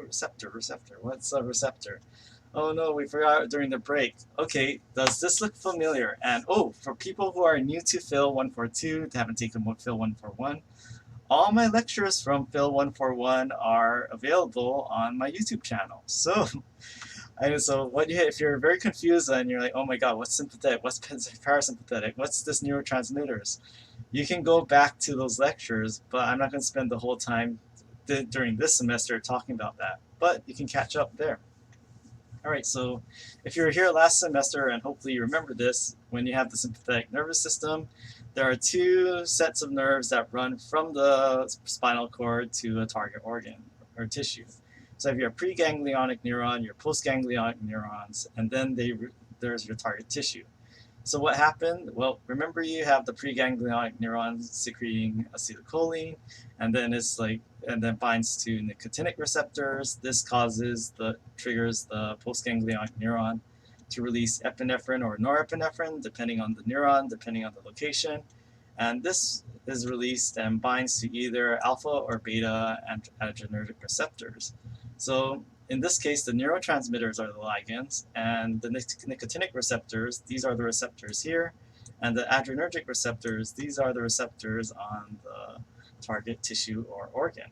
receptor. What's a receptor? Oh no, we forgot during the break. Okay, does this look familiar? And oh, for people who are new to PHYL 142, haven't taken PHYL 141, all my lectures from PHYL 141 are available on my YouTube channel. So what if you're very confused and you're like, oh my god, what's sympathetic, what's parasympathetic, what's this neurotransmitters? You can go back to those lectures, but I'm not going to spend the whole time during this semester talking about that. But you can catch up there. Alright, so if you were here last semester, and hopefully you remember this, when you have the sympathetic nervous system, there are two sets of nerves that run from the spinal cord to a target organ or tissue. So if you have preganglionic neuron, your postganglionic neurons, and then there's your target tissue. So what happened? Well, remember you have the preganglionic neurons secreting acetylcholine, and then binds to nicotinic receptors. This triggers the postganglionic neuron to release epinephrine or norepinephrine, depending on the neuron, depending on the location. And this is released and binds to either alpha or beta adrenergic receptors. So in this case, the neurotransmitters are the ligands, and the nicotinic receptors, these are the receptors here, and the adrenergic receptors, these are the receptors on the target tissue or organ.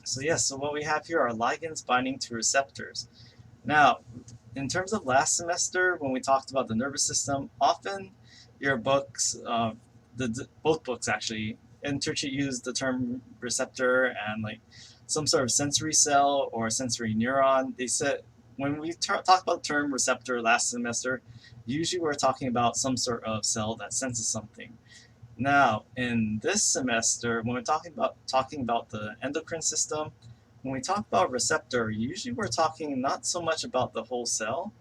So yes, so what we have here are ligands binding to receptors. Now, in terms of last semester, when we talked about the nervous system, often your books, both books actually, use the term receptor and like some sort of sensory cell or sensory neuron. They said when we talked about the term receptor last semester, usually we're talking about some sort of cell that senses something. Now, in this semester, when we're talking about the endocrine system, when we talk about receptor, usually we're talking not so much about the whole cell,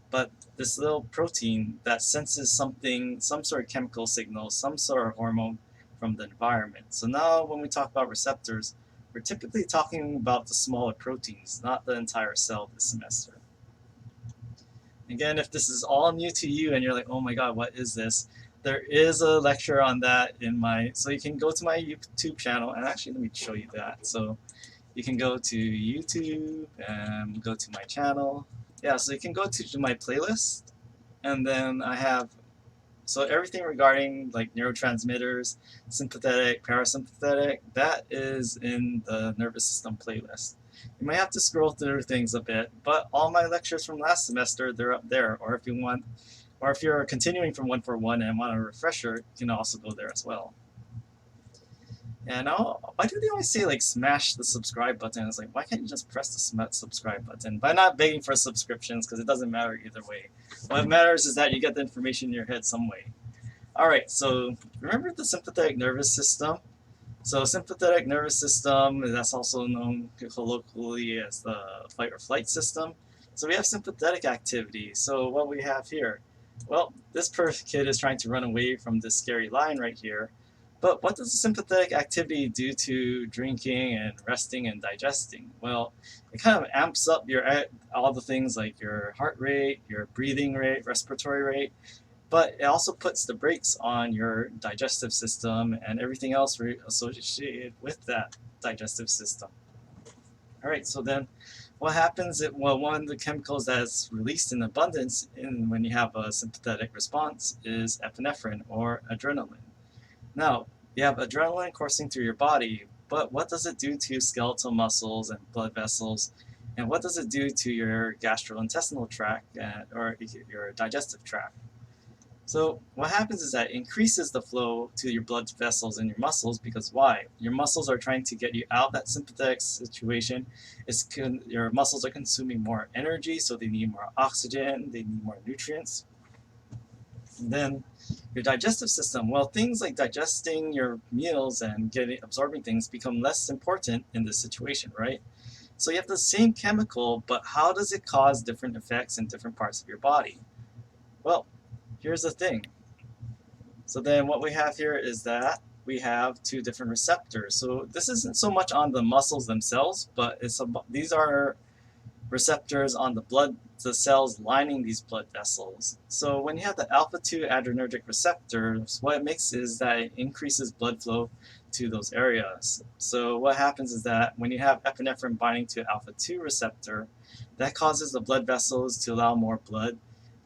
but this little protein that senses something, some sort of chemical signal, some sort of hormone from the environment. So now when we talk about receptors, we're typically talking about the smaller proteins, not the entire cell this semester. Again, if this is all new to you and you're like, oh my god, what is this? There is a lecture on that so you can go to my YouTube channel, and actually let me show you that. So you can go to YouTube and go to my channel. Yeah, so you can go to my playlist, and then I have everything regarding like neurotransmitters, sympathetic, parasympathetic, that is in the nervous system playlist. You might have to scroll through things a bit, but all my lectures from last semester, they're up there. Or if you're continuing from 141 and want a refresher, you can also go there as well. And why do they always say like smash the subscribe button? It's like, why can't you just press the subscribe button? By not begging for subscriptions, because it doesn't matter either way. What matters is that you get the information in your head some way. Alright, so remember the sympathetic nervous system? So sympathetic nervous system, that's also known colloquially as the fight or flight system. So we have sympathetic activity. So what we have here, well, this kid is trying to run away from this scary lion right here. But what does the sympathetic activity do to drinking and resting and digesting? Well, it kind of amps up all the things like your heart rate, your breathing rate, respiratory rate, but it also puts the brakes on your digestive system and everything else associated with that digestive system. Alright, so then what happens one of the chemicals that's released in abundance when you have a sympathetic response is epinephrine or adrenaline. Now, you have adrenaline coursing through your body, but what does it do to skeletal muscles and blood vessels? And what does it do to your gastrointestinal tract or your digestive tract? So what happens is that it increases the flow to your blood vessels and your muscles, because why? Your muscles are trying to get you out of that sympathetic situation. Your muscles are consuming more energy, so they need more oxygen, they need more nutrients. And then your digestive system, well, things like digesting your meals and absorbing things become less important in this situation, right? So you have the same chemical, but how does it cause different effects in different parts of your body? Well, here's the thing. So then what we have here is that we have two different receptors. So this isn't so much on the muscles themselves, but these are receptors on the cells lining these blood vessels. So when you have the alpha-2 adrenergic receptors, what it makes is that it increases blood flow to those areas. So what happens is that when you have epinephrine binding to alpha-2 receptor, that causes the blood vessels to allow more blood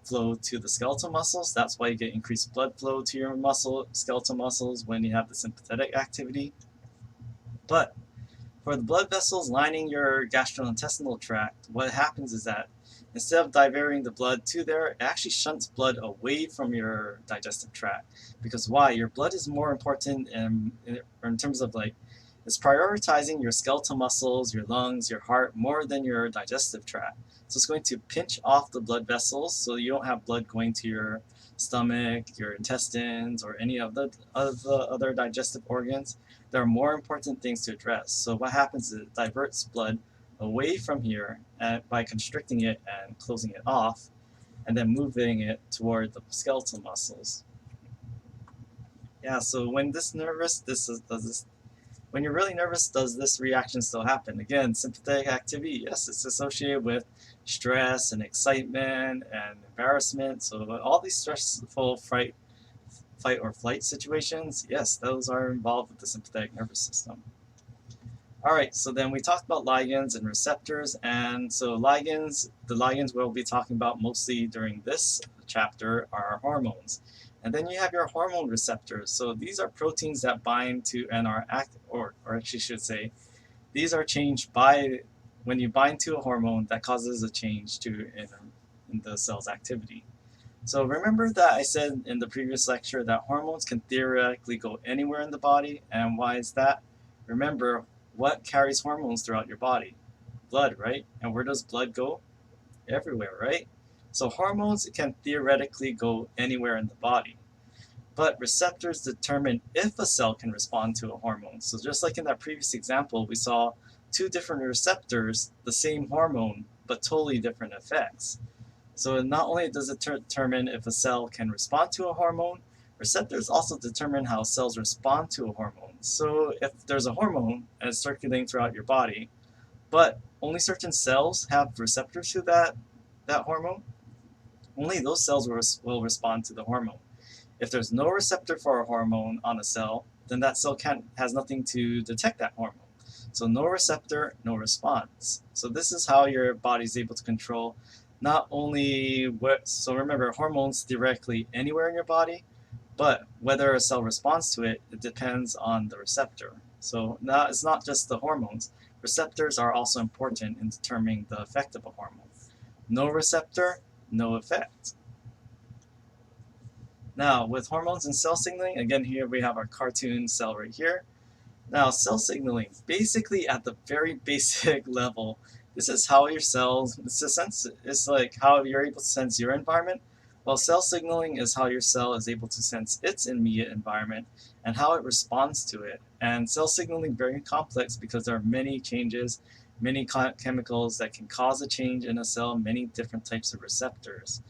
flow to the skeletal muscles. That's why you get increased blood flow to your skeletal muscles when you have the sympathetic activity. But for the blood vessels lining your gastrointestinal tract, what happens is that instead of diverting the blood to there, it actually shunts blood away from your digestive tract. Because why? Your blood is more important in terms of like, it's prioritizing your skeletal muscles, your lungs, your heart, more than your digestive tract. So it's going to pinch off the blood vessels so you don't have blood going to your stomach, your intestines, or any of the other digestive organs. There are more important things to address. So what happens is it diverts blood away from here by constricting it and closing it off, and then moving it toward the skeletal muscles. Yeah, so when when you're really nervous, does this reaction still happen? Again, sympathetic activity, yes, it's associated with stress and excitement and embarrassment. So all these stressful fight or flight situations, yes, those are involved with the sympathetic nervous system. All right, so then we talked about ligands and receptors, and so the ligands we'll be talking about mostly during this chapter are hormones. And then you have your hormone receptors. So these are proteins that bind to and are active, or actually should say, these are changed by when you bind to a hormone that causes a change in the cell's activity. So remember that I said in the previous lecture that hormones can theoretically go anywhere in the body, and why is that? Remember, what carries hormones throughout your body? Blood, right? And where does blood go? Everywhere, right? So hormones can theoretically go anywhere in the body. But receptors determine if a cell can respond to a hormone. So just like in that previous example, we saw two different receptors, the same hormone, but totally different effects. So not only does it determine if a cell can respond to a hormone, receptors also determine how cells respond to a hormone. So if there's a hormone and it's circulating throughout your body, but only certain cells have receptors to that hormone, only those cells will respond to the hormone. If there's no receptor for a hormone on a cell, then that cell has nothing to detect that hormone. So no receptor, no response. So this is how your body is able to control not only so remember, hormones theoretically anywhere in your body, but whether a cell responds to it, it depends on the receptor. So now it's not just the hormones. Receptors are also important in determining the effect of a hormone. No receptor, no effect. Now, with hormones and cell signaling, again, here we have our cartoon cell right here. Now, cell signaling, basically at the very basic level, this is how your cells, it's like how you're able to sense your environment. Well, cell signaling is how your cell is able to sense its immediate environment and how it responds to it. And cell signaling is very complex because there are many changes, many chemicals that can cause a change in a cell, many different types of receptors.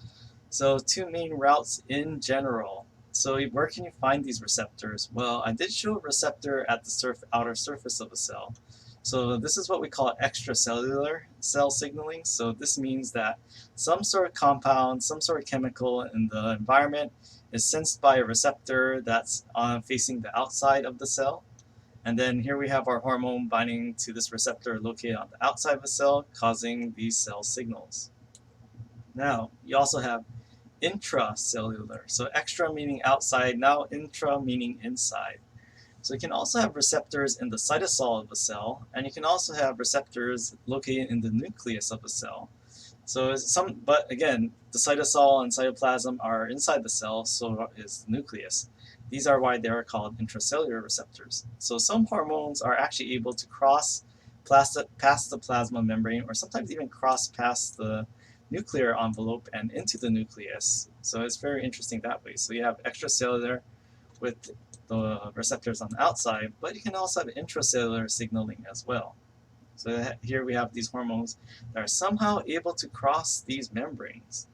So two main routes in general. So where can you find these receptors? Well, I did show a receptor at the outer surface of a cell. So this is what we call extracellular cell signaling. So this means that some sort of compound, some sort of chemical in the environment is sensed by a receptor that's facing the outside of the cell. And then here we have our hormone binding to this receptor located on the outside of the cell, causing these cell signals. Now, you also have intracellular. So extra meaning outside, now intra meaning inside. So you can also have receptors in the cytosol of a cell, and you can also have receptors located in the nucleus of a cell. So but again, the cytosol and cytoplasm are inside the cell, so is the nucleus. These are why they are called intracellular receptors. So some hormones are actually able to cross past the plasma membrane, or sometimes even cross past the nuclear envelope and into the nucleus. So it's very interesting that way. So you have extracellular with the receptors on the outside, but you can also have intracellular signaling as well. So here we have these hormones that are somehow able to cross these membranes.